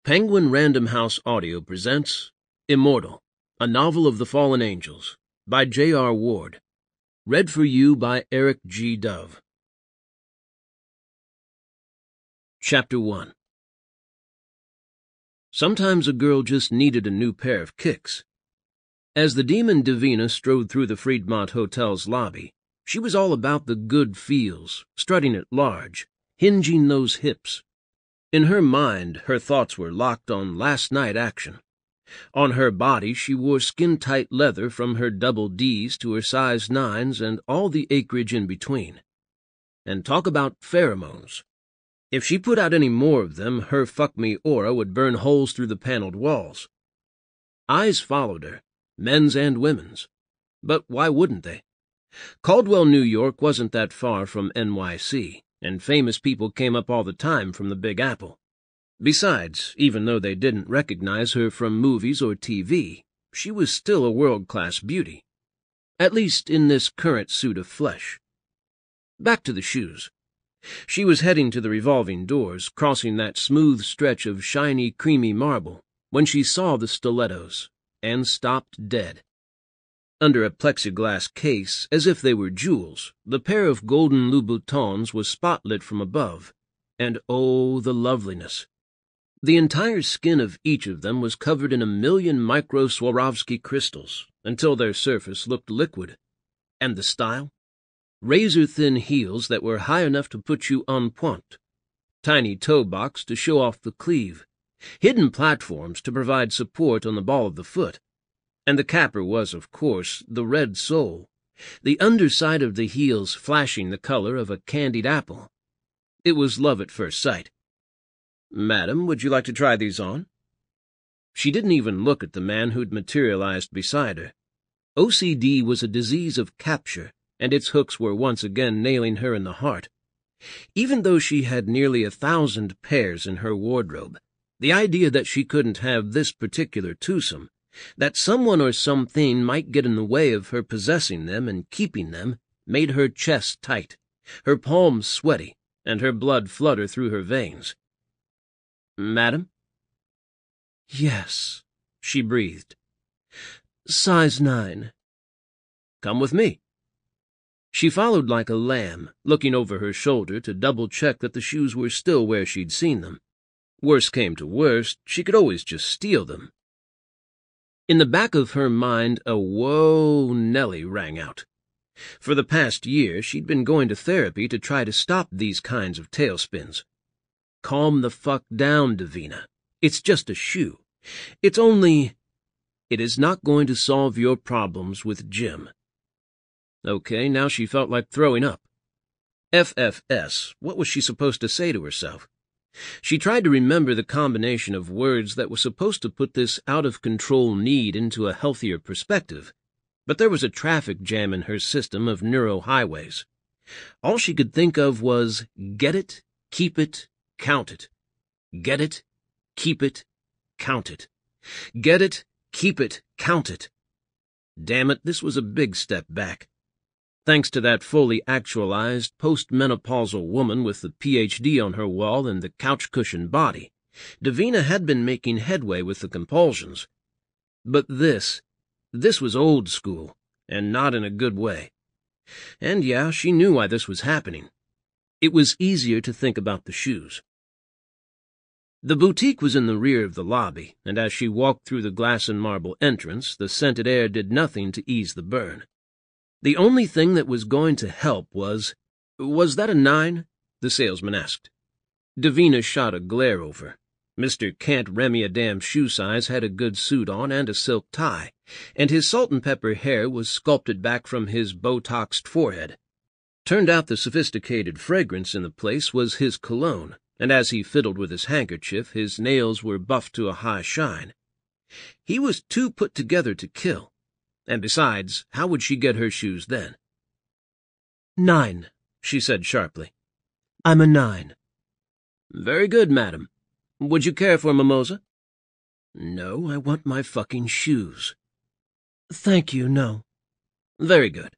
Penguin Random House Audio presents Immortal, a novel of the fallen angels, by J.R. Ward. Read for you by Eric G. Dove. Chapter 1. Sometimes a girl just needed a new pair of kicks. As the demon Devina strode through the Fremont Hotel's lobby, she was all about the good feels, strutting at large, hinging those hips. In her mind, her thoughts were locked on last night action. On her body, she wore skin-tight leather from her double Ds to her size 9s and all the acreage in between. And talk about pheromones. If she put out any more of them, her fuck-me aura would burn holes through the paneled walls. Eyes followed her, men's and women's. But why wouldn't they? Caldwell, New York wasn't that far from NYC, and famous people came up all the time from the Big Apple. Besides, even though they didn't recognize her from movies or TV, she was still a world-class beauty. At least in this current suit of flesh. Back to the shoes. She was heading to the revolving doors, crossing that smooth stretch of shiny, creamy marble, when she saw the stilettos, and stopped dead. Under a plexiglass case, as if they were jewels, the pair of golden Louboutins was spotlit from above, and oh, the loveliness! The entire skin of each of them was covered in a million micro Swarovski crystals, until their surface looked liquid. And the style? Razor-thin heels that were high enough to put you en pointe, tiny toe box to show off the cleave, hidden platforms to provide support on the ball of the foot. And the capper was, of course, the red sole, the underside of the heels flashing the color of a candied apple. It was love at first sight. "Madam, would you like to try these on?" She didn't even look at the man who'd materialized beside her. OCD was a disease of capture, and its hooks were once again nailing her in the heart. Even though she had nearly 1,000 pairs in her wardrobe, the idea that she couldn't have this particular twosome, that someone or something might get in the way of her possessing them and keeping them, made her chest tight, her palms sweaty, and her blood flutter through her veins. "Madam?" "Yes," she breathed. "Size 9. "Come with me." She followed like a lamb, looking over her shoulder to double-check that the shoes were still where she'd seen them. Worst came to worst, she could always just steal them. In the back of her mind, a "Whoa, Nellie" rang out. For the past year, she'd been going to therapy to try to stop these kinds of tailspins. Calm the fuck down, Devina. It's just a shoe. It is not going to solve your problems with Jim. Okay, now she felt like throwing up. FFS, what was she supposed to say to herself? She tried to remember the combination of words that was supposed to put this out-of-control need into a healthier perspective, but there was a traffic jam in her system of neurohighways. All she could think of was, get it, keep it, count it. Get it, keep it, count it. Get it, keep it, count it. Damn it, this was a big step back. Thanks to that fully actualized, postmenopausal woman with the Ph.D. on her wall and the couch-cushion body, Devina had been making headway with the compulsions. But this was old school, and not in a good way. And yeah, she knew why this was happening. It was easier to think about the shoes. The boutique was in the rear of the lobby, and as she walked through the glass and marble entrance, the scented air did nothing to ease the burn. The only thing that was going to help was that a 9? The salesman asked. Devina shot a glare over. Mr. Can't Remy a damn shoe size had a good suit on and a silk tie, and his salt-and-pepper hair was sculpted back from his Botoxed forehead. Turned out the sophisticated fragrance in the place was his cologne, and as he fiddled with his handkerchief, his nails were buffed to a high shine. He was too put together to kill. And besides, how would she get her shoes then? 9, she said sharply. I'm a 9. Very good, madam. Would you care for a mimosa? No, I want my fucking shoes. Thank you, no. Very good.